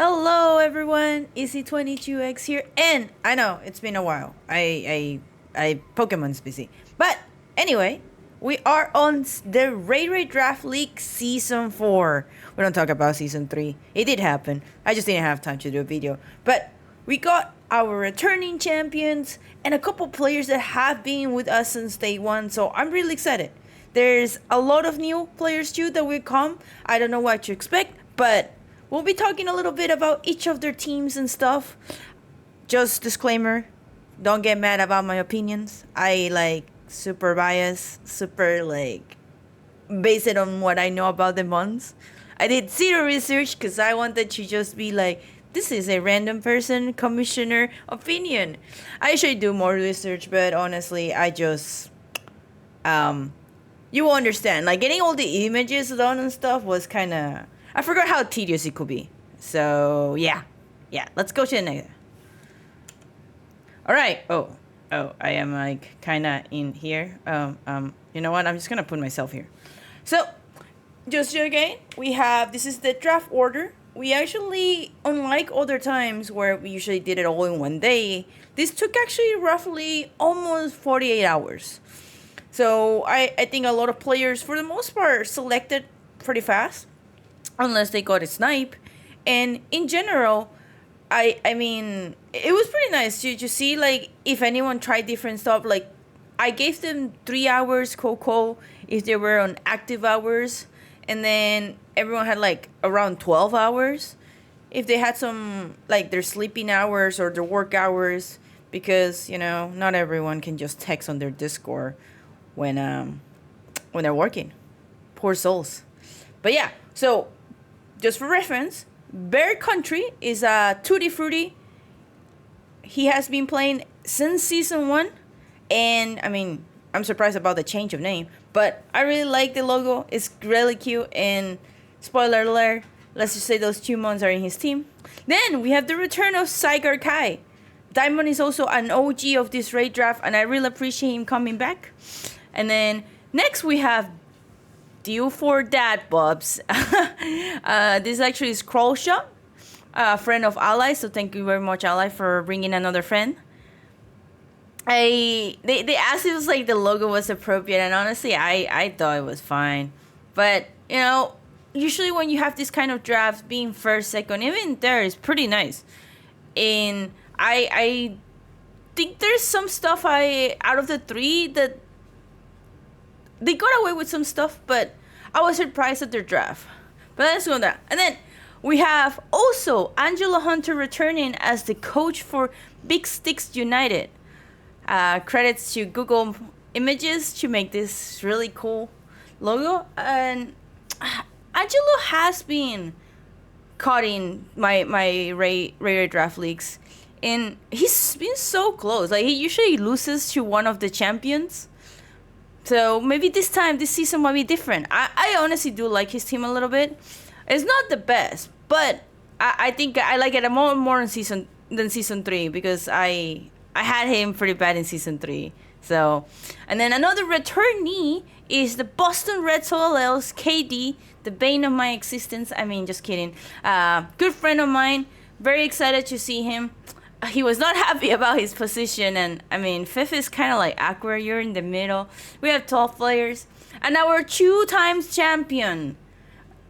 Hello everyone, Easy22X here, and I know it's been a while. I Pokemon's busy, but anyway, we are on the Ray Ray Draft League Season 4. We don't talk about Season 3. It did happen. I just didn't have time to do a video, but we got our returning champions and a couple players that have been with us since day one. So I'm really excited. There's a lot of new players too that will come. I don't know what to expect, but we'll be talking a little bit about each of their teams and stuff. Just disclaimer, don't get mad about my opinions. I super biased, super base it on what I know about the months. I did zero research because I wanted to just be this is a random person commissioner opinion. I should do more research, but honestly, I just you will understand. Getting all the images done and stuff was kind of, I forgot how tedious it could be. So yeah, let's go to the next. All right. Oh, I am kind of in here. You know what? I'm just gonna put myself here. So, just again, we have, this is the draft order. We actually, unlike other times where we usually did it all in one day, this took actually roughly almost 48 hours. So I think a lot of players, for the most part, selected pretty fast, unless they got a snipe. And in general, I mean, it was pretty nice to see if anyone tried different stuff. I gave them 3 hours Coco if they were on active hours, and then everyone had around 12 hours if they had some their sleeping hours or their work hours, because not everyone can just text on their Discord when they're working. Poor souls. But yeah, so just for reference, Bear Country is a Tutti Frutti. He has been playing since Season 1. And, I mean, I'm surprised about the change of name. But I really like the logo. It's really cute. And, spoiler alert, let's just say those 2 months are in his team. Then, we have the return of Zygarde Kai. Diamond is also an OG of this raid draft. And I really appreciate him coming back. And then, next we have Deal for that, Bubs. This actually is Crawlshot, a friend of Ally. So thank you very much, Ally, for bringing another friend. They asked if the logo was appropriate, and honestly, I thought it was fine. But usually when you have this kind of draft, being first, second, even third is pretty nice. And I think there's some stuff out of the 3 that they got away with some stuff, but I was surprised at their draft. But let's go on that. And then we have also Angela Hunter returning as the coach for Big Sticks United. Credits to Google Images to make this really cool logo. And Angelo has been caught in my Ray draft leagues, and he's been so close. He usually loses to one of the champions. So maybe this season might be different. I honestly do like his team a little bit. It's not the best, but I think I like it more in season 3, because I had him pretty bad in season 3. So, and then another returnee is the Boston Red Soleils, KD, the bane of my existence. I mean, just kidding. Good friend of mine. Very excited to see him. He was not happy about his position, and I mean, 5th is kind of awkward. You're in the middle. We have 12 players, and our 2 times champion,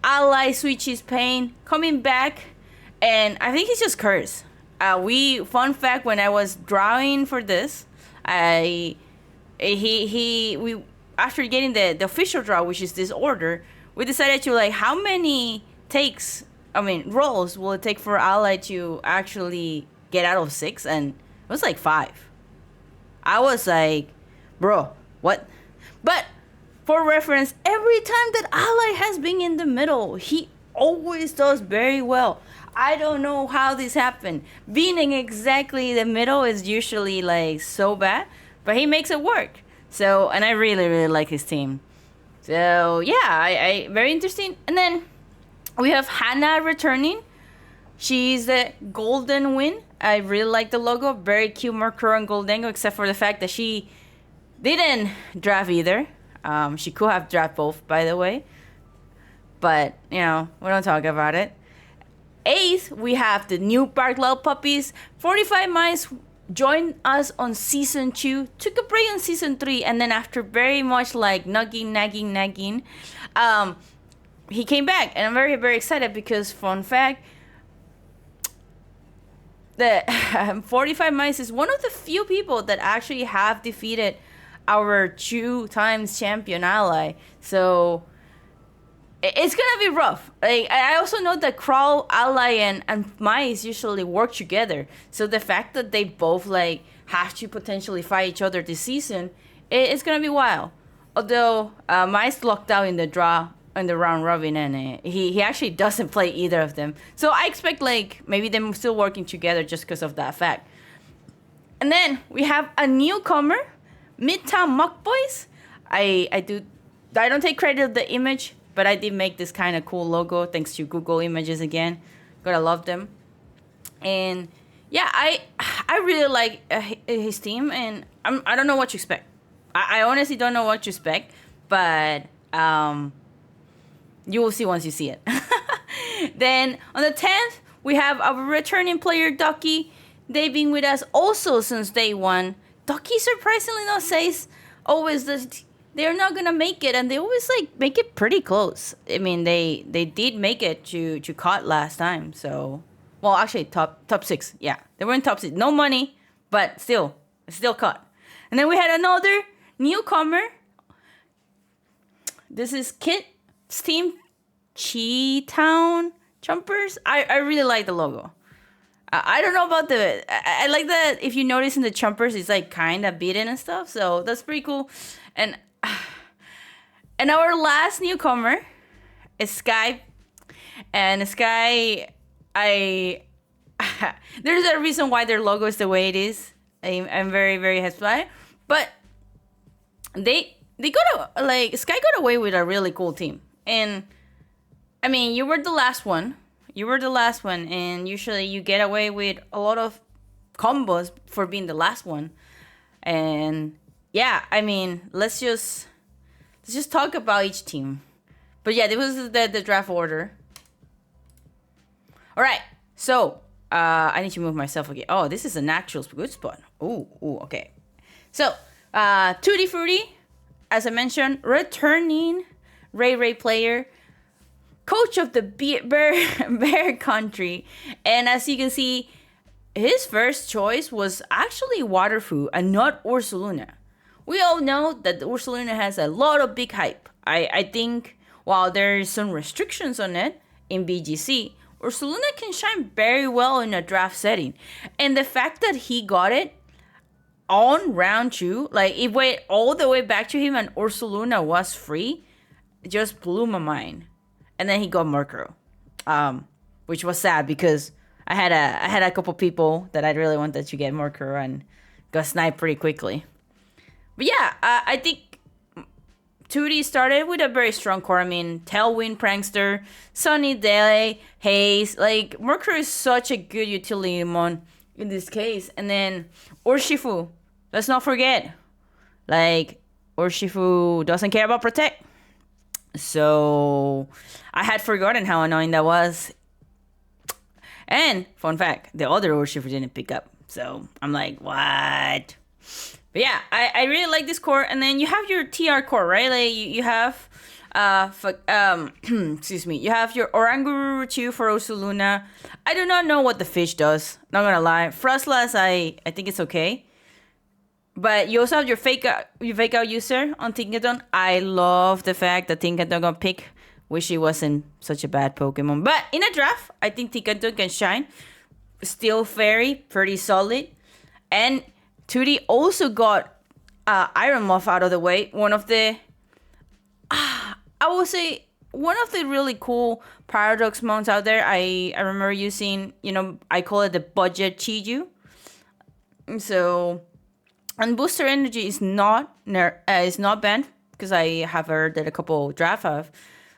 Ally Switches Pain, coming back, and I think he's just cursed. Fun fact, when I was drawing for this, we after getting the official draw, which is this order, we decided to how many rolls will it take for Ally to actually get out of 6, and it was 5. I was bro, what? But for reference, every time that Ally has been in the middle, he always does very well. I don't know how this happened. Being in exactly the middle is usually so bad, but he makes it work. So, and I really, really like his team. So yeah, I very interesting. And then we have Hannah returning. She's the Golden Win. I really like the logo. Very cute Murkrow and Goldengo, except for the fact that she didn't draft either. She could have drafted both, by the way. But, we don't talk about it. 8th, we have the new Barklell puppies. 45 Miles joined us on season 2, took a break on season 3, and then after very much like nagging, he came back. And I'm very, very excited because, fun fact, the 45 Miles is one of the few people that actually have defeated our 2 times champion ally. So it's gonna be rough. Like, I also know that Crawl, Ally, and Mice usually work together. So the fact that they both like have to potentially fight each other this season, it's gonna be wild. Although Mice locked out in the draw in the round robin, and he actually doesn't play either of them. So I expect like maybe them still working together just because of that fact. And then we have a newcomer, Midtown Muck Boys. I don't take credit of the image, but I did make this kind of cool logo thanks to Google Images again. Gotta love them. And yeah, I really like his team, and I don't know what to expect. I honestly don't know what to expect, but you will see once you see it. Then on the 10th, we have our returning player, Ducky. They've been with us also since day 1. Ducky surprisingly not says always that they're not gonna make it, and they always like make it pretty close. I mean, they did make it to COD last time, so well, actually top 6. Yeah, they were in top 6. No money, but still COD. And then we had another newcomer. This is Kit's team, Chi-Town Jumpers. I really like the logo. I don't know about I like that if you notice in the Chumpers, it's like kind of beaten and stuff. So that's pretty cool. And our last newcomer is Sky. And Sky, there's a reason why their logo is the way it is. I'm very, very happy. But they got Sky got away with a really cool team. And I mean, you were the last one. And usually you get away with a lot of combos for being the last one. And yeah, I mean, let's just talk about each team. But yeah, this was the draft order. All right, so I need to move myself again. Oh, this is an actual good spot. Ooh, okay. So, Tutti Frutti, as I mentioned, returning Ray player, coach of the Bear Country. And as you can see, his first choice was actually Waterfoo and not Ursaluna. We all know that Ursaluna has a lot of big hype. I think while there is some restrictions on it in BGC, Ursaluna can shine very well in a draft setting. And the fact that he got it on round 2, like it went all the way back to him and Ursaluna was free, just blew my mind. And then he got Murkrow, which was sad because I had a couple people that I really wanted to get Murkrow and got sniped pretty quickly. But yeah, I think Tutti started with a very strong core. I mean, Tailwind, Prankster, Sunny Day, Haze. Like, Murkrow is such a good utility mon in this case. And then Urshifu, let's not forget. Like, Urshifu doesn't care about Protect. So I had forgotten how annoying that was. And fun fact, the other Urshifu didn't pick up. So I'm like, what? But yeah, I really like this core. And then you have your TR core, right? Like you have excuse me, you have your Oranguru 2 for Ursaluna. I do not know what the fish does, not gonna lie. Frostlass, I think it's okay. But you also have your fake out user on Tinkaton. I love the fact that Tinkaton got picked. Wish he wasn't such a bad Pokemon. But in a draft, I think Tinkaton can shine. Steel Fairy, pretty solid. And Tutti also got Iron Moth out of the way. One of the, I would say, one of the really cool Paradox mounts out there. I remember using, I call it the budget Chiju. So, and Booster Energy is not banned because I have heard that a couple draft have.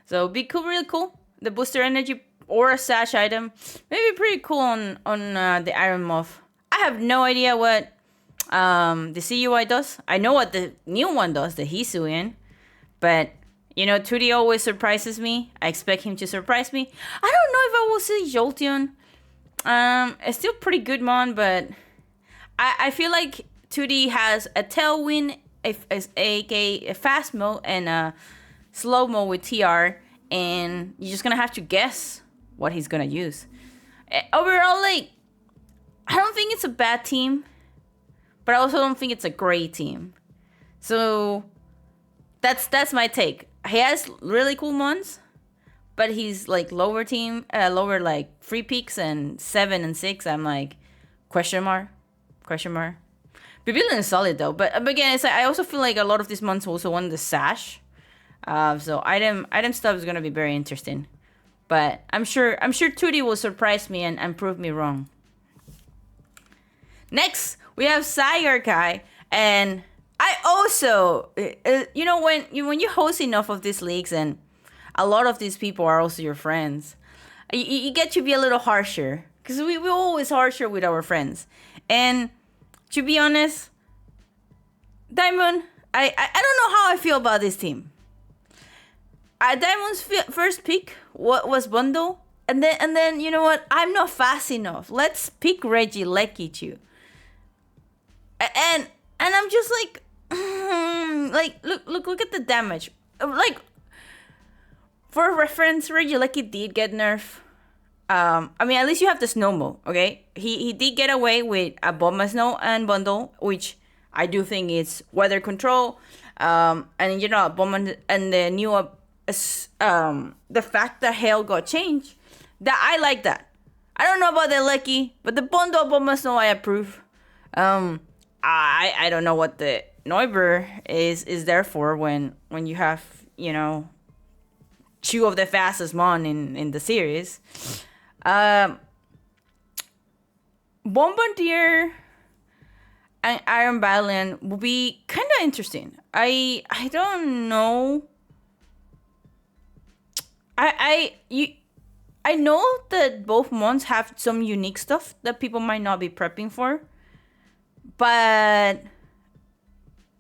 So it'd be cool, really cool. The Booster Energy or a Sash item, maybe pretty cool on the Iron Moth. I have no idea what the CUI does. I know what the new one does, the Hisuian, but You know, Tootie always surprises me. I expect him to surprise me. I don't know if I will see Jolteon. It's still pretty good mon, but I feel like Tootie has a tailwind, a fast mode, and a slow mode with TR, and you're just gonna have to guess what he's gonna use. Overall, like, I don't think it's a bad team, but I also don't think it's a great team. So that's my take. He has really cool mons, but he's like lower lower like free peaks and 7 and 6. I'm like, question mark. Pavilion is solid though, but again, it's like, I also feel like a lot of these mons also want the sash. So item stuff is gonna be very interesting. But I'm sure Tootie will surprise me and prove me wrong. Next, we have Kai, and I also, you know, when you host enough of these leagues and a lot of these people are also your friends, you get to be a little harsher, because we're always harsher with our friends. And to be honest, Diamond, I don't know how I feel about this team. Diamond's first pick was Bundle, and then you know what? I'm not fast enough. Let's pick Regieleki too. And I'm just like, like look at the damage. Like, for reference, Regieleki did get nerfed. I mean, at least you have the snow mode, okay? He did get away with a Bomba Snow and Bundle, which I do think is weather control. And you know, Bomba and the new the fact that Hail got changed, that I like that. I don't know about the Lecky, but the Bundle Bomba Snow I approve. I don't know what the Noiber is there for when you have, you know, 2 of the fastest mon in the series. Bombardier and Iron Battalion will be kind of interesting. I don't know. I know that both mons have some unique stuff that people might not be prepping for, but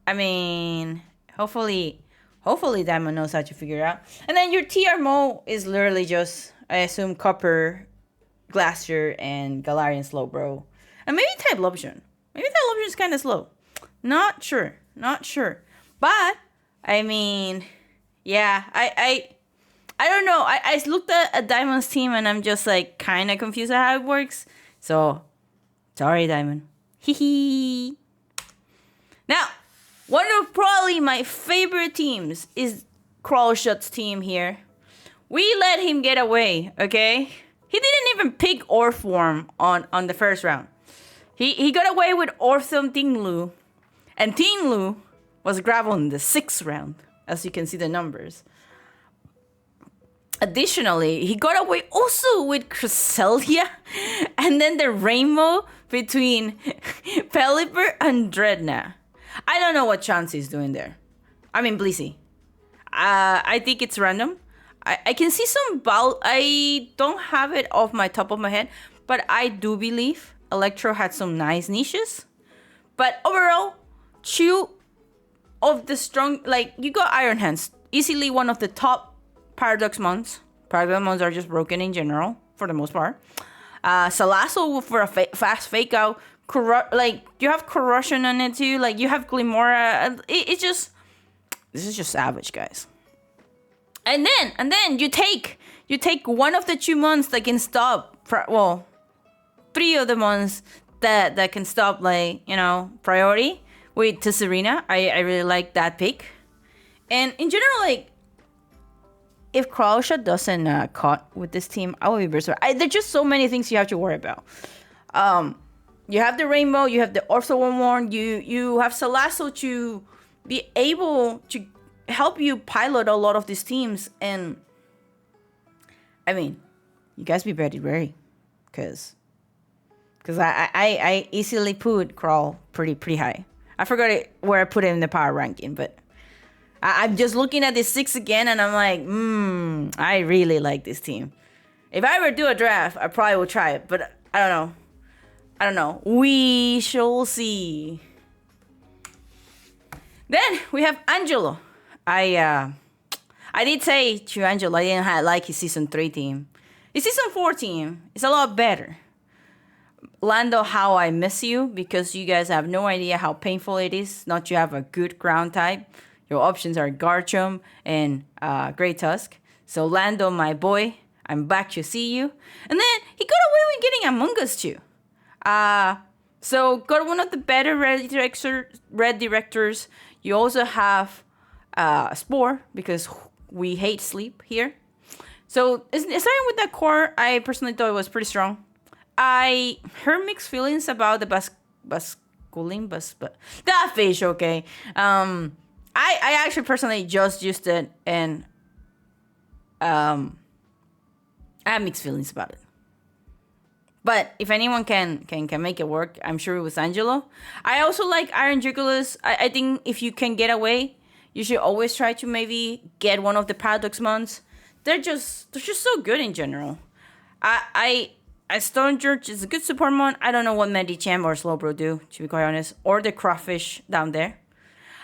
I mean, hopefully Diamond knows how to figure it out. And then your TR mode is literally just, I assume, Copper, Glacier, and Galarian Slowbro, and maybe Type Loption. Maybe Type Loption is kind of slow. Not sure. But I mean, yeah, I don't know. I looked at Diamond's team and I'm just like kind of confused at how it works. So, sorry, Diamond. Hee. Now, one of probably my favorite teams is Crawlshot's team here. We let him get away, okay? He didn't even pick Orthworm on the first round. He got away with Orthom Tinglu. And Tinglu was grabbed in the 6th round, as you can see the numbers. Additionally, he got away also with Cresselia, and then the rainbow between Pelipper and Dreadnought. I don't know what Chansey is doing there. I mean, Blissey. I think it's random. I can see some I don't have it off my top of my head, but I do believe Electro had some nice niches. But overall, 2 of the strong, like, you got Iron Hands, easily one of the top Paradox mons. Paradox mons are just broken in general, for the most part. Salazzle for a fast fake out. Like, you have Corrosion on it too. Like, you have Glimora. It's just, this is just savage, guys. And then you take one of the 2 mons that can stop. 3 of the mons that can stop, like, you know, priority with Tesserina. I really like that pick. And in general, like, if Crawlshot doesn't cut with this team, I will be very surprised. There's just so many things you have to worry about. You have the Rainbow, you have the Orthworm, you have Salazzle to be able to help you pilot a lot of these teams. And I mean, you guys be very wary, because I easily put Crawl pretty high. I forgot where I put it in the power ranking, but I'm just looking at this 6 again, and I'm like, I really like this team. If I ever do a draft, I probably will try it, but I don't know. We shall see. Then we have Angelo. I I did say to Angelo I didn't like his season 3 team. His season 4 team is a lot better. Lando, how I miss you, because you guys have no idea how painful it is not to have a good ground type. Your options are Garchomp and Grey Tusk. So Lando, my boy, I'm back to see you. And then he got away with getting Among Us too. So got one of the better red directors. You also have Spore, because we hate sleep here. So starting with that core, I personally thought it was pretty strong. I heard mixed feelings about the that fish, okay. I actually personally just used it, and I have mixed feelings about it. But if anyone can make it work, I'm sure it was Angelo. I also like Iron Jugulus. I think if you can get away, you should always try to maybe get one of the Paradox Mons. They're just so good in general. Stone Church is a good support mon. I don't know what Medicham or Slowbro do, to be quite honest, or the Crawfish down there.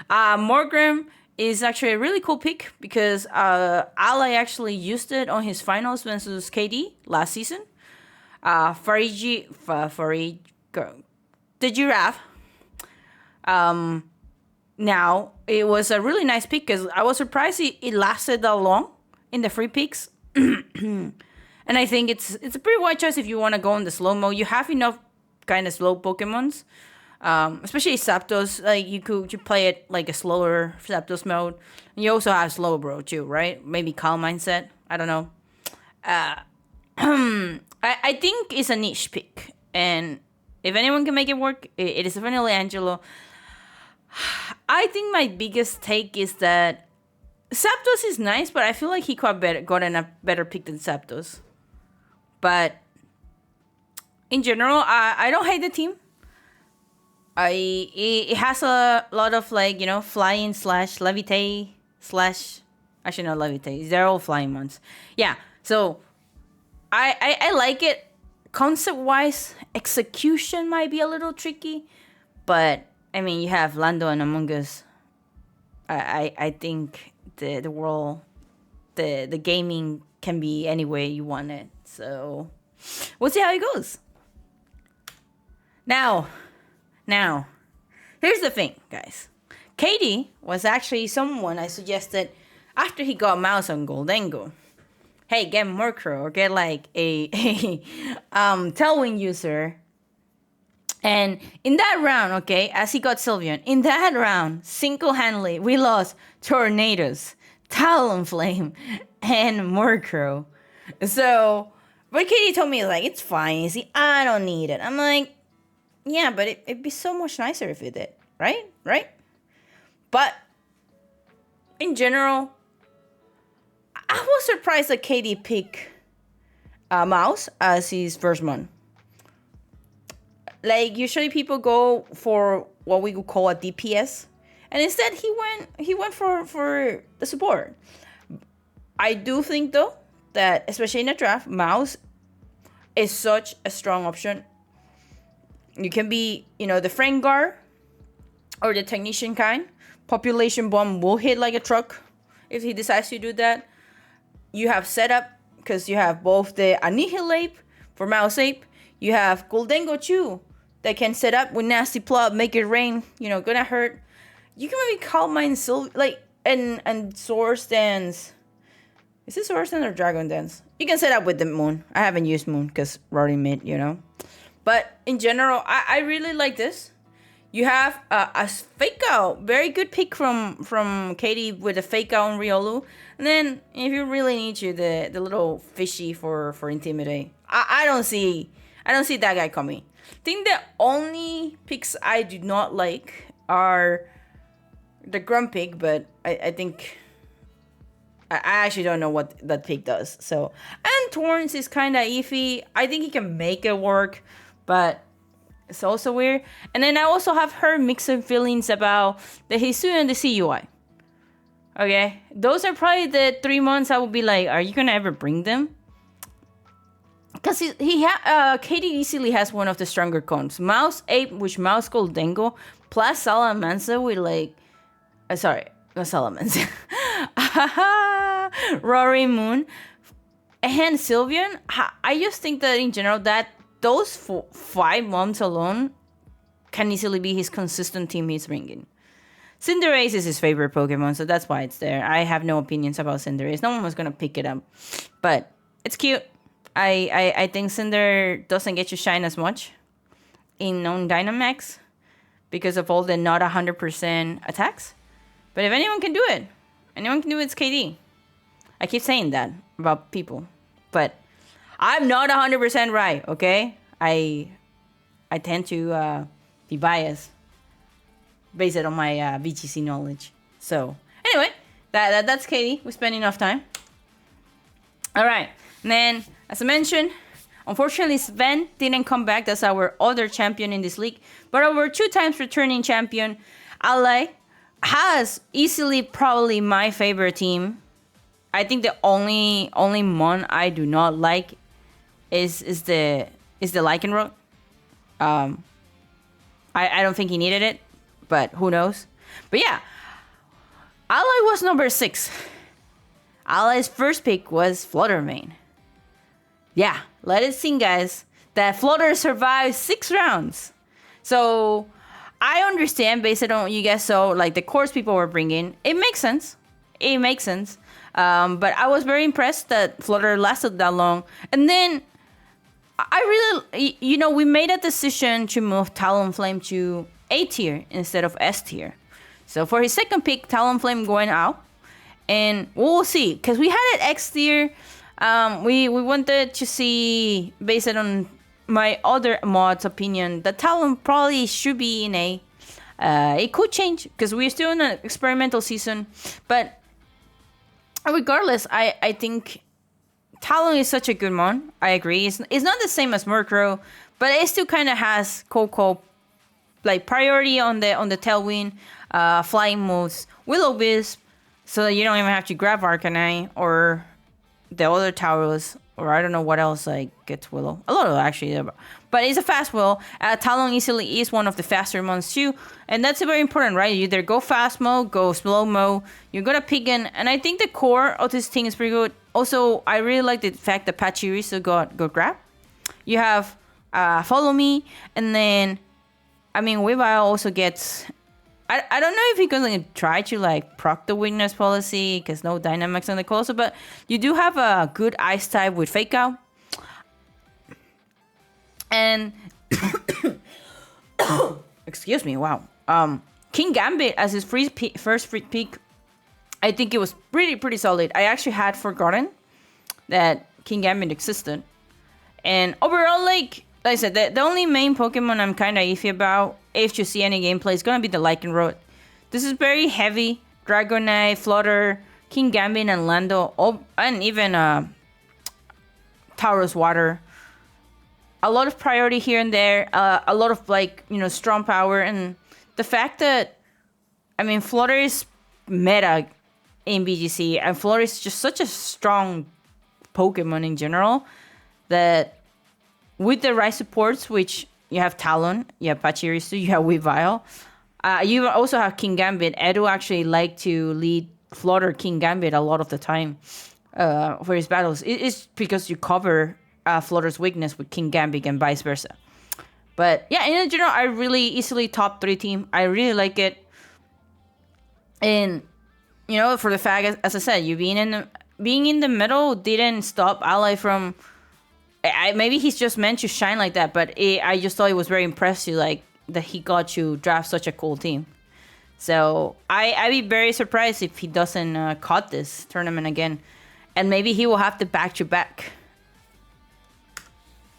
Morgrem is actually a really cool pick, because Ally actually used it on his finals versus KD last season. Farigi, the Giraffe. Now, it was a really nice pick, because I was surprised it lasted that long in the free picks. And I think it's a pretty wide choice if you want to go in the slow mode. You have enough kind of slow Pokemons, especially Zapdos. Like you play it like a slower Zapdos mode. And you also have Slowbro too, right? Maybe Calm Mindset. I don't know. I think it's a niche pick, and if anyone can make it work, it is definitely Angelo. I think my biggest take is that Zapdos is nice, but I feel like he could have gotten a better pick than Zapdos. But in general, I don't hate the team. It has a lot of flying / levitate / actually not levitate. They're all flying ones. Yeah, so I like it. Concept wise, execution might be a little tricky, but I mean you have Lando and Among Us. I think the world, the gaming can be any way you want it. So we'll see how it goes. Now, here's the thing, guys. KD was actually someone I suggested after he got Mouse on Goldengo. Hey, get Murkrow or get like a Tailwind user. And in that round, okay, as he got Sylveon, in that round, single-handedly, we lost Tornadoes, Talonflame, and Murkrow. So, but Katie told me, like, it's fine, see, I don't need it. I'm like, yeah, but it'd be so much nicer if it did, right? Right? But, in general, I was surprised that Katie picked Mouse as his first one. Like, usually people go for what we would call a DPS. And instead, he went for the support. I do think, though, that, especially in a draft, Mouse is such a strong option. You can be, the Frengar or the Technician kind. Population Bomb will hit like a truck if he decides to do that. You have setup, because you have both the Annihilate for Mouse Ape. You have Goldengo too, that can set up with Nasty Plot, make it rain, gonna hurt. You can maybe Calm Mind and Source Dance. Is it Source Dance or Dragon Dance? You can set up with the Moon. I haven't used Moon because Rory mid, But in general, I really like this. You have a Fake Out. Very good pick from Katie with a Fake Out on Riolu. And then if you really need the little fishy for Intimidate. I don't see that guy coming. I think the only picks I do not like are the Grumpig, but I think I actually don't know what that pick does. So, and Torrance is kind of iffy. I think he can make it work, but it's also weird. And then I also have heard mixed feelings about the Hisui and the CUI. Okay, those are probably the 3 months I would be like, are you gonna ever bring them? Because Katie easily has one of the stronger cons. Mouse Ape, which Mouse Goldengo, plus Salamancer with not Salamancer. Rory Moon and Sylvian. I just think that in general that those 5 months alone can easily be his consistent team he's bringing. Cinderace is his favorite Pokemon, so that's why it's there. I have no opinions about Cinderace. No one was gonna pick it up, but it's cute. I think Cinder doesn't get you shine as much in known Dynamax because of all the not 100% attacks. But if anyone can do it, it's KD. I keep saying that about people, but I'm not 100% right, okay? I tend to be biased based on my VGC knowledge. So anyway, that's Katie. We spent enough time. All right, and then as I mentioned, unfortunately Sven didn't come back. That's our other champion in this league, but our 2 times returning champion, Ally, has easily probably my favorite team. I think the only mon I do not like is the Lycanroc. I don't think he needed it, but who knows? But yeah, Ally was number 6. Ally's first pick was Fluttermane. Yeah, let it sing, guys, that Flutter survived 6 rounds. So I understand based on what you guys saw, like the course people were bringing. It makes sense. But I was very impressed that Flutter lasted that long. And then I really, we made a decision to move Talonflame to A tier instead of S tier. So for his second pick, Talonflame going out. And we'll see, because we had it X tier. We wanted to see, based on my other mod's opinion, that Talon probably should be in A. It could change, because we're still in an experimental season. But regardless, I think Talon is such a good mon. I agree. It's not the same as Murkrow, but it still kind of has Coco like priority on the Tailwind, flying moves, Will-O-Wisp, so that you don't even have to grab Arcanine or the other Tauros, or I don't know what else like gets Willow. A lot of actually, but it's a fast Will. Talon easily is one of the faster mons too, and that's very important, right? You either go fast mode, go slow mode. You're gonna pick in, and I think the core of this thing is pretty good. Also, I really like the fact that Pachirisu got grab. You have Follow Me, and then Weavile also gets. I don't know if you're gonna try to like proc the weakness policy because no Dynamax on the closer, but you do have a good Ice type with Fake Out. And excuse me, wow. King Gambit as his first free pick, I think it was pretty solid. I actually had forgotten that King Gambit existed. And overall, like I said, the only main Pokemon I'm kind of iffy about, if you see any gameplay, is going to be the Lycanroc. This is very heavy. Dragonite, Flutter, King Gambit, and Lando, and even Tauros Water. A lot of priority here and there. A lot of, strong power. And the fact that, Flutter is meta in BGC, and Flutter is just such a strong Pokemon in general that with the right supports, which you have Talon, you have Pachirisu, you have Weavile, you also have King Gambit. Edu actually like to lead Flutter King Gambit a lot of the time for his battles. It's because you cover Flutter's weakness with King Gambit and vice versa. But yeah, in general, I really easily top 3 team. I really like it. And, for the fact, as I said, you being in the middle didn't stop Ally from... maybe he's just meant to shine like that, but I just thought it was very impressive, like that he got to draft such a cool team. So I'd be very surprised if he doesn't cut this tournament again, and maybe he will have the back-to-back.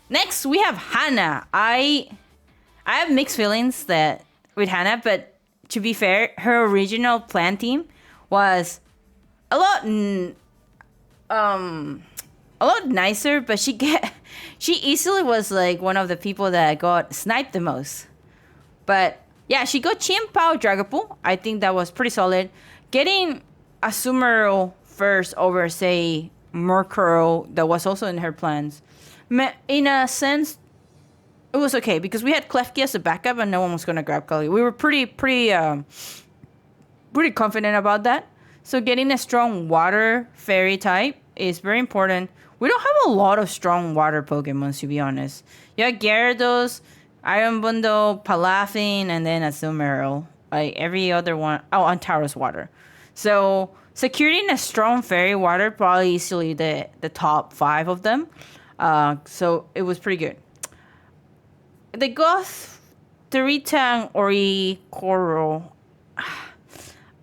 Next we have Hannah. I have mixed feelings with Hannah, but to be fair, her original plan team was a lot nicer, but she easily was like one of the people that got sniped the most. But yeah, she got Chien-Pao Dragapult. I think that was pretty solid. Getting a Sumeru first over, say, Murkrow, that was also in her plans. In a sense, it was okay because we had Klefki as a backup and no one was gonna grab Kali. We were pretty confident about that. So getting a strong water fairy type is very important. We don't have a lot of strong water Pokemon, to be honest. You have Gyarados, Iron Bundle, Palafin, and then Azumarill. Like every other one. Oh, and Tauros Water. So securing a strong fairy water, probably easily the top 5 of them. So it was pretty good. The Goth, Terita, Ori, Coral.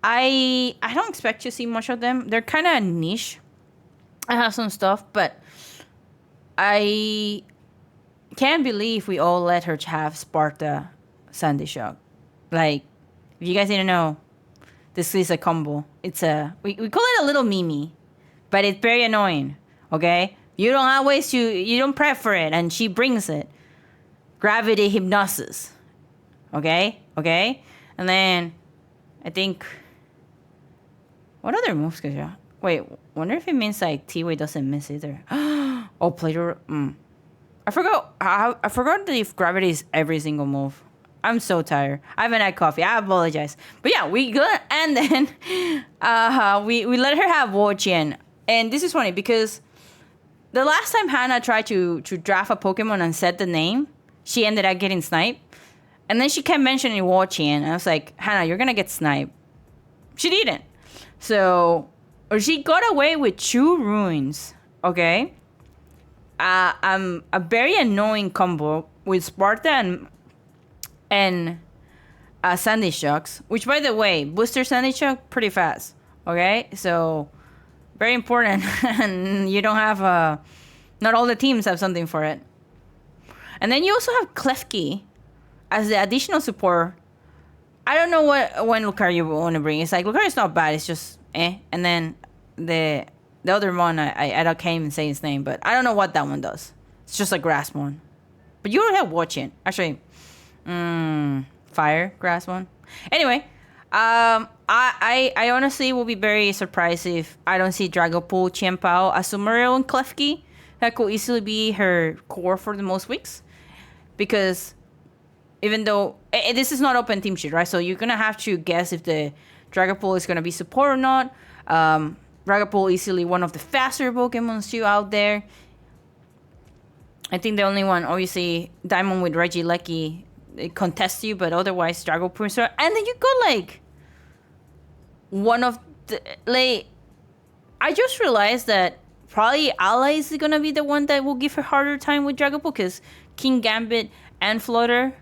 I don't expect to see much of them. They're kind of niche. I have some stuff, but I can't believe we all let her have Sparta Sandy Shock. Like, if you guys didn't know, this is a combo. It's we call it a little Mimi, but it's very annoying. Okay, you don't prep for it, and she brings it. Gravity Hypnosis. Okay, and then I think what other moves could you? Wait, wonder if it means like T-Way doesn't miss either. Oh, Plato. I forgot. I forgot if gravity is every single move. I'm so tired. I haven't had coffee. I apologize. But yeah, we good. And then we let her have Wo-Chien. And this is funny because the last time Hannah tried to draft a Pokemon and set the name, she ended up getting sniped. And then she kept mentioning Wo-Chien. And I was like, Hannah, you're going to get sniped. She didn't. So, she got away with 2 ruins. Okay? A very annoying combo with Sparta and Sandy Shocks, which, by the way, booster Sandy Shock pretty fast. Okay, so very important, and you don't have not all the teams have something for it. And then you also have Klefki as the additional support. I don't know when Lucario will want to bring. It's like Lucario's not bad. It's just and then the other one I can't even say his name, but I don't know what that one does. It's just a grass one. But you don't have Wo-Chien. Actually, fire grass one. Anyway, I honestly will be very surprised if I don't see Dragapult, Chien-Pao, Azumarill, and Klefki. That could easily be her core for the most weeks. Because even though this is not open team sheet, right? So you're gonna have to guess if the Dragapult is gonna be support or not. Dragapult easily one of the faster Pokemons too out there. I think the only one, obviously, Diamond with Regieleki, it contests you, but otherwise Dragapult. And then you got like one of the like. I just realized that probably Allies is gonna be the one that will give her harder time with Dragapult because King Gambit and Flutter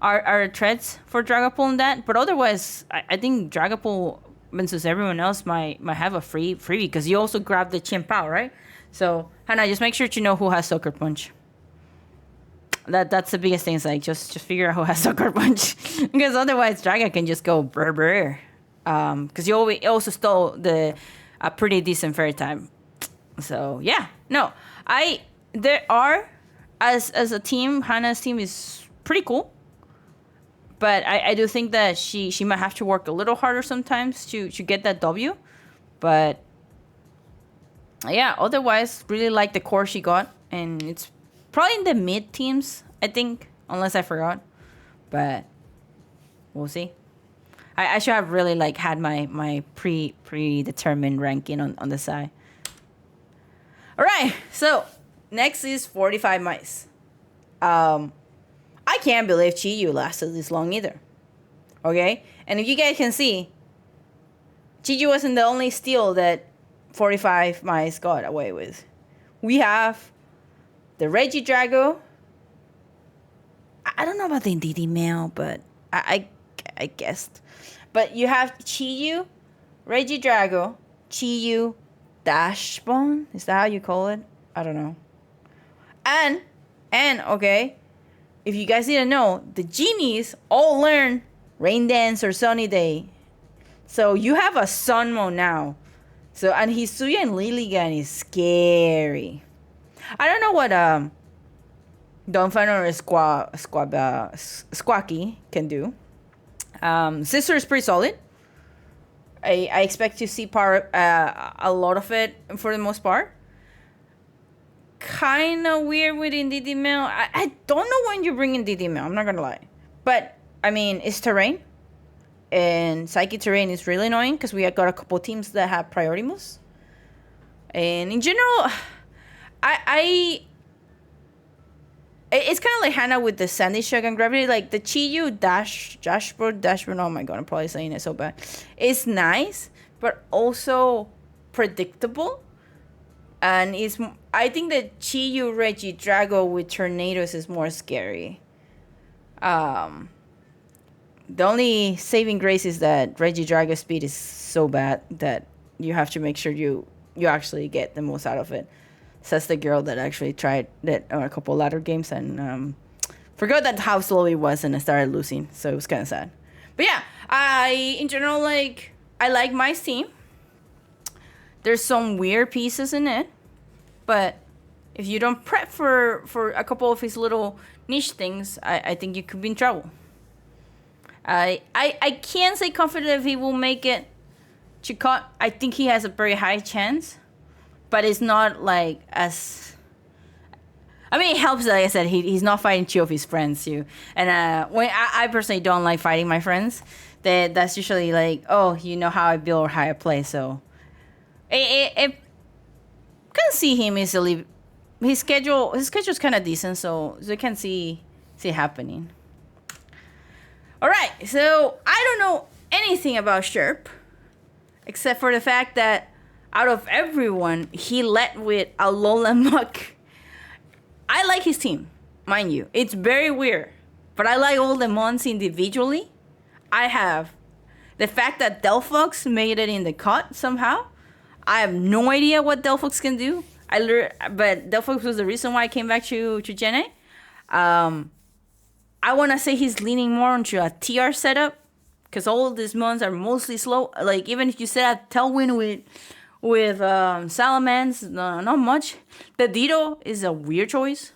are threats for Dragapult in that. But otherwise, I think Dragapult versus everyone else might have a freebie because you also grab the Chien-Pao, right? So Hannah, just make sure to know who has Sucker Punch. That's the biggest thing. Is like just figure out who has Sucker Punch because otherwise Draga can just go brr. Because you also stole a pretty decent fairy type. So yeah, no, there are as a team, Hannah's team is pretty cool. But I do think that she might have to work a little harder sometimes to get that W. But yeah, otherwise, really like the core she got. And it's probably in the mid teams, I think, unless I forgot. But we'll see. I should have really like had my predetermined ranking on the side. All right, so next is 45 mice. I can't believe Chiyu lasted this long either. Okay? And if you guys can see, Chiyu wasn't the only steal that 45 mice got away with. We have the Regidrago. I don't know about the Indeedee Mail, but I guessed. But you have Chiyu, Regidrago, Chiyu, Dashbone. Is that how you call it? I don't know. And okay, if you guys didn't know, the genies all learn Rain Dance or Sunny Day. So you have a Sun mode now. So, and Hisuian and Lilligant is scary. I don't know what Donphan or Squawky can do. Scizor is pretty solid. I expect to see a lot of it for the most part. Kind of weird with Indeedee Mail. I don't know when you bring Indeedee Mail. I'm not gonna lie, but I mean, it's terrain. And Psychic Terrain is really annoying because we got a couple teams that have priority moves. And in general, it's kind of like Hannah with the Sandy Shock and Gravity. Like the Chiyu dashboard. Oh my god, I'm probably saying it so bad. It's nice, but also predictable. And I think the Chiyu Regidrago with Tornadoes is more scary. The only saving grace is that Regidrago speed is so bad that you have to make sure you actually get the most out of it. Says the girl that actually tried that on a couple ladder games and forgot that how slow it was and I started losing, so it was kind of sad. But yeah, in general, like, I like my team. There's some weird pieces in it, but if you don't prep for a couple of his little niche things, I think you could be in trouble. I can't say confident if he will make it to cut. I think he has a very high chance. But it's not like as... I mean, it helps, like I said, he's not fighting two of his friends, too. And when I personally don't like fighting my friends. That's usually like, oh, you know how I build or how I play, so... I can see him easily. His schedule's kind of decent, so you can see it happening. Alright, so I don't know anything about Sherp. Except for the fact that out of everyone, he led with Alola Muk. I like his team, mind you. It's very weird. But I like all the mons individually. I have the fact that Delphox made it in the cut somehow. I have no idea what Delphox can do. But Delphox was the reason why I came back to Gen A. I want to say he's leaning more onto a TR setup. Because all these mons are mostly slow. Like, even if you set a Tailwind with Salamence, not much. The Ditto is a weird choice.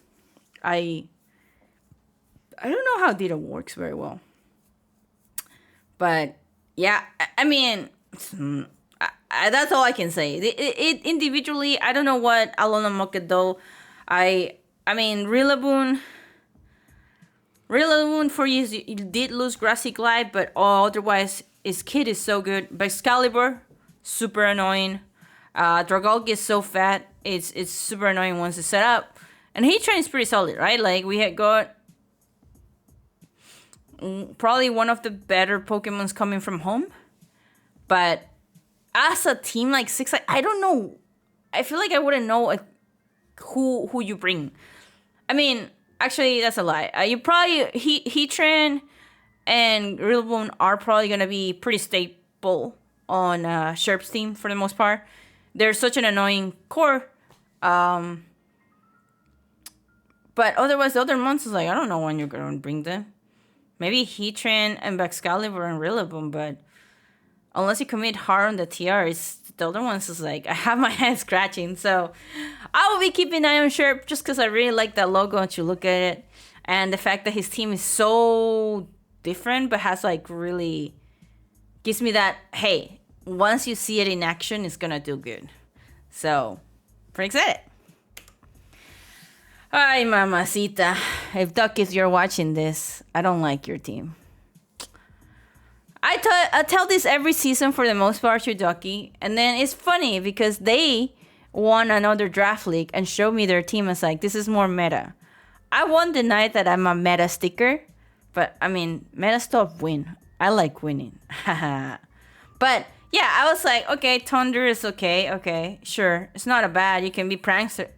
I don't know how Ditto works very well. But, yeah, I mean, that's all I can say. It individually, I don't know what Alola Muk could do. I mean, Rillaboom for you did lose Grassy Glide, but otherwise, his kit is so good. Excalibur, super annoying. Dragalge is so fat. It's super annoying once it's set up. And Heatran is pretty solid, right? Like, we had got probably one of the better Pokemons coming from home. But as a team like Six, I don't know. I feel like I wouldn't know who you bring. I mean, actually, that's a lie. You probably... Heatran and Rillaboom are probably going to be pretty staple on Sherp's team for the most part. They're such an annoying core. But otherwise, the other monsters, like, I don't know when you're going to bring them. Maybe Heatran and Excalibur and Rillaboom, but unless you commit hard on the TRs, the other ones is like, I have my head scratching. So I will be keeping an eye on Sherp just because I really like that logo and to look at it. And the fact that his team is so different, but has like really... gives me that, hey, once you see it in action, it's going to do good. So, pretty excited. Ay, mamacita. If Duck, if you're watching this, I don't like your team. I tell this every season for the most part to Ducky. And then it's funny because they won another draft league and showed me their team as like, this is more meta. I won't deny that I'm a meta sticker. But, I mean, meta stuff win. I like winning. But, yeah, I was like, okay, Thunder is okay. Okay, sure. It's not a bad. You can be prankster.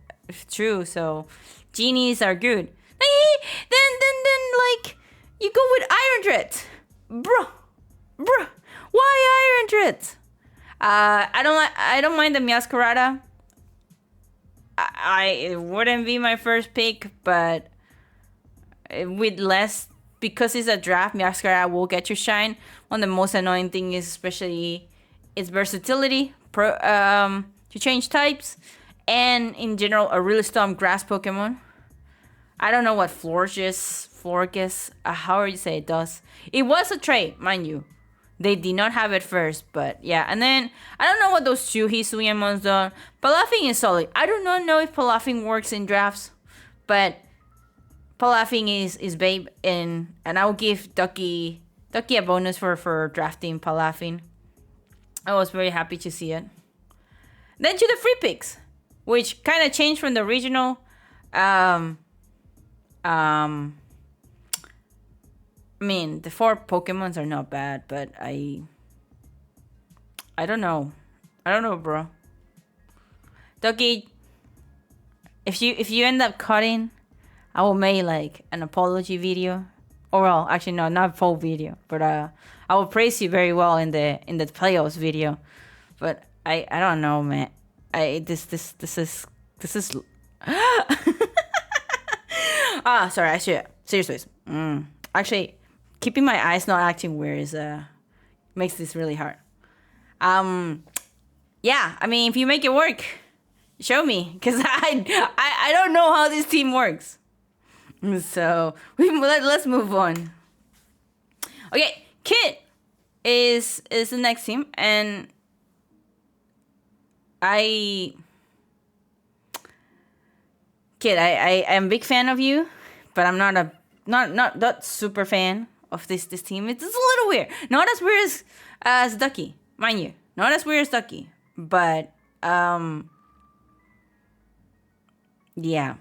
True, so... Genies are good. Then, like, you go with Iron Dread. Bruh. Why Iron Dread? I don't mind the Meowscarada. It wouldn't be my first pick, but with less, because it's a draft, Meowscarada will get your shine. One of the most annoying thing is especially its versatility to change types, and in general, a really strong grass Pokemon. I don't know what Florges, however you say it does. It was a trade, mind you. They did not have it first, but yeah. And then, I don't know what those two Hisuian done. Palafin is solid. I do not know if Palafin works in drafts, but Palafin is babe, and I will give Ducky Ducky a bonus for drafting Palafin. I was very happy to see it. Then to the free picks, which kind of changed from the original. I mean, the 4 Pokemons are not bad, but I don't know. I don't know, bro. Ducky, if you end up cutting, I will make like an apology video. Or well, actually no, not full video, but I will praise you very well in the playoffs video. But I don't know, man. This is sorry, I should seriously. Actually, keeping my eyes not acting weird is makes this really hard. Yeah, I mean, if you make it work, show me, because I don't know how this team works. So let's move on. Okay, Kit is the next team, and Kit, I am a big fan of you, but I'm not super fan of this team. It's a little weird. Not as weird as Ducky, mind you. Not as weird as Ducky, but yeah.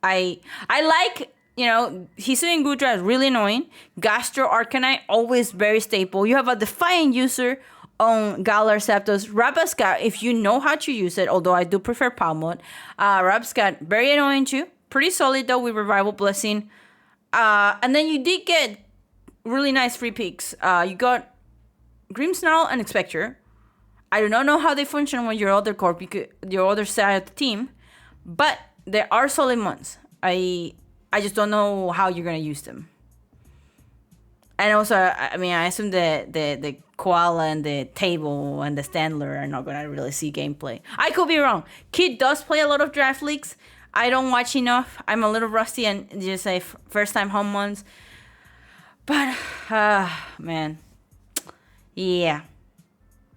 I like, Hisuian Goodra is really annoying. Gastro Arcanine, always very stable. You have a Defiant user on Galar Zapdos. Rabascat, if you know how to use it, although I do prefer Palmod. Rabascat, very annoying too. Pretty solid though with Revival Blessing. And then you did get really nice free picks. You got Grimmsnarl and Expector. I do not know how they function with your other your other side of the team, but there are solid ones. I just don't know how you're gonna use them. And also, I mean, I assume the Koala and the Table and the Standler are not gonna really see gameplay. I could be wrong. Kid does play a lot of draft leagues. I don't watch enough. I'm a little rusty and just say first time home ones. But man, yeah,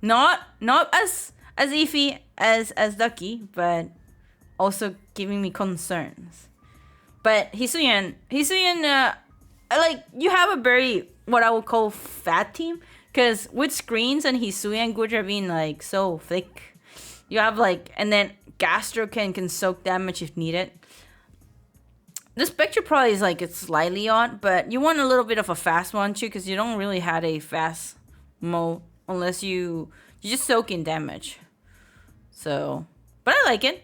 not as iffy as Ducky, but also giving me concerns. But Hisuian, like, you have a very, what I would call, fat team. Because with screens and Hisuian Goodra being, like, so thick, you have, like, and then Gastro can soak damage if needed. The Spectre probably is, like, it's slightly odd, but you want a little bit of a fast one, too, because you don't really have a fast mode unless you just soak in damage. So, but I like it,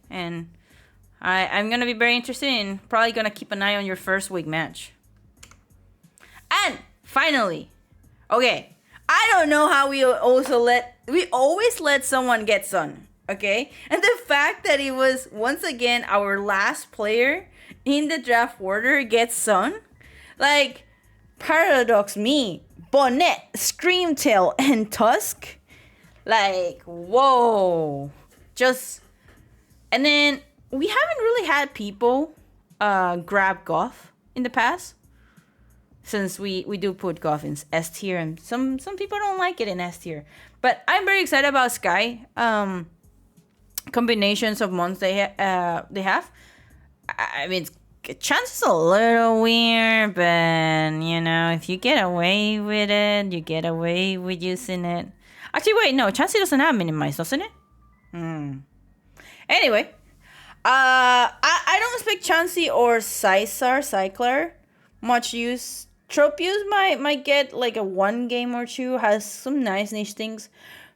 and I'm going to be very interested in probably going to keep an eye on your first week match. And finally, okay, I don't know how we always let someone get Sun, okay? And the fact that it was, once again, our last player in the draft order gets Sun, like, Paradox me, Bonnet, Screamtail, and Tusk, like, whoa, just, and then we haven't really had people grab Goth in the past, since we do put Goth in S tier, and some people don't like it in S tier. But I'm very excited about Sky. Combinations of mons they have. I mean, Chance is a little weird, but if you get away with it, you get away with using it. Actually, wait, no, Chansey doesn't have Minimize, doesn't it? Anyway, I don't expect Chansey or Cycler much use. Tropius might get like a 1 game or 2, has some nice niche things.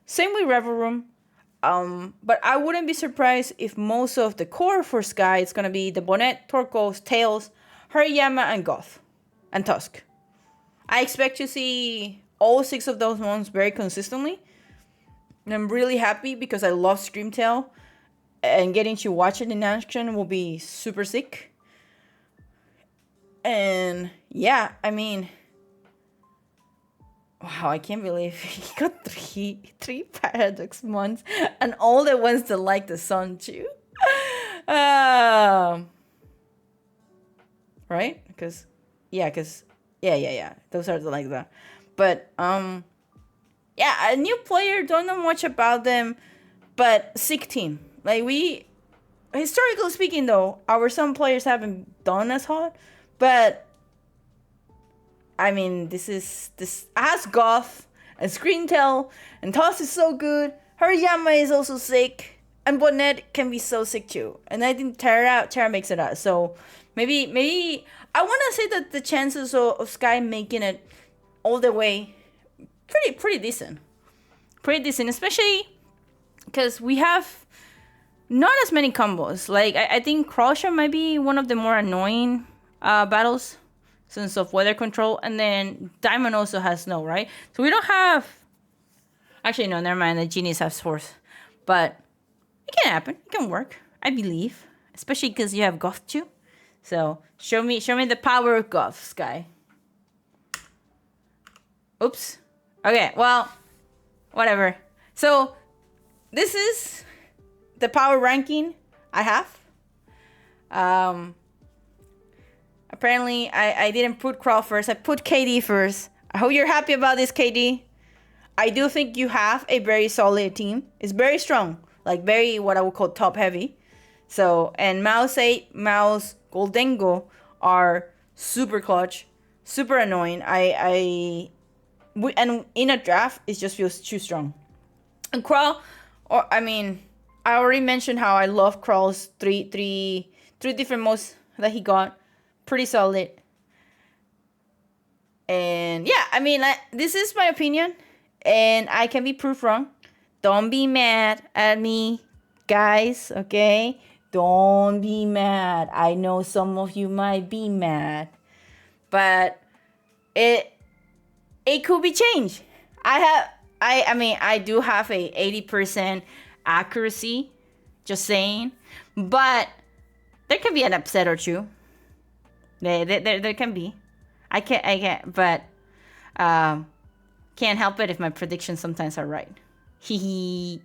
Same with Revel Room. But I wouldn't be surprised if most of the core for Sky is gonna be the Bonnet, Torkoal, Tails, Hariyama, and Goth, and Tusk. I expect to see all 6 of those ones very consistently. And I'm really happy because I love Screamtail, and getting to watch it in action will be super sick. And yeah, I mean, wow, I can't believe he got three Paradox ones, and all the ones that like the Sun too. Right? Because yeah, those are like that. But yeah, a new player, don't know much about them, but sick team. Like, we, historically speaking though, our Sun players haven't done as hot, but I mean, this has Goth and Screentail, and Toss is so good. Hariyama is also sick, and Bonnet can be so sick too. And I think Terra makes it out. So maybe I want to say that the chances of Sky making it all the way pretty decent, especially because we have not as many combos. Like I think Crawlshot might be one of the more annoying battles since of weather control, and then Diamond also has snow, right? So we don't have. Actually, no, never mind. The genies have Force, but it can happen. It can work. I believe, especially because you have Goth too. So show me the power of Goth, Sky. Oops. Okay. Well, whatever. So this is the power ranking I have. Apparently, I didn't put Crawl first. I put KD first. I hope you're happy about this, KD. I do think you have a very solid team. It's very strong. Like, very, what I would call top heavy. So, and Mouse 8, Mouse, Goldengo are super clutch. Super annoying. And in a draft, it just feels too strong. And Crawl, I already mentioned how I love Crawl's three different modes that he got. Pretty solid. And yeah, this is my opinion, and I can be proved wrong. Don't be mad at me, guys, okay? Don't be mad. I know some of you might be mad, but it could be changed. I do have a 80% accuracy, just saying, but there can be an upset or two. There can be. I can't, but can't help it if my predictions sometimes are right. Hee.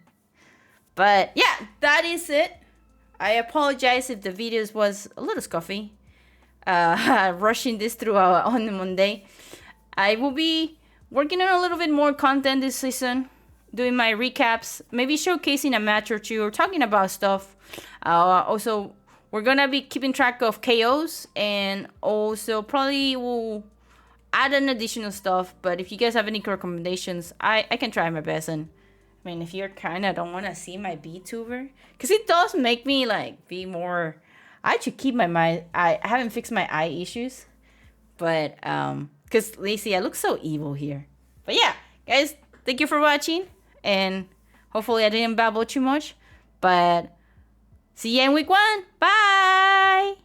But yeah, that is it. I apologize if the videos was a little scuffy. Rushing this through on Monday. I will be working on a little bit more content this season, doing my recaps, maybe showcasing a match or two, or talking about stuff. Also, we're gonna be keeping track of KOs, and also probably will add an additional stuff. But if you guys have any recommendations, I can try my best. And I mean, if you're kind of don't want to see my VTuber, because it does make me like be more. I should keep I haven't fixed my eye issues, but because Lacey, I look so evil here. But yeah, guys, thank you for watching, and hopefully I didn't babble too much. But see you in week 1. Bye!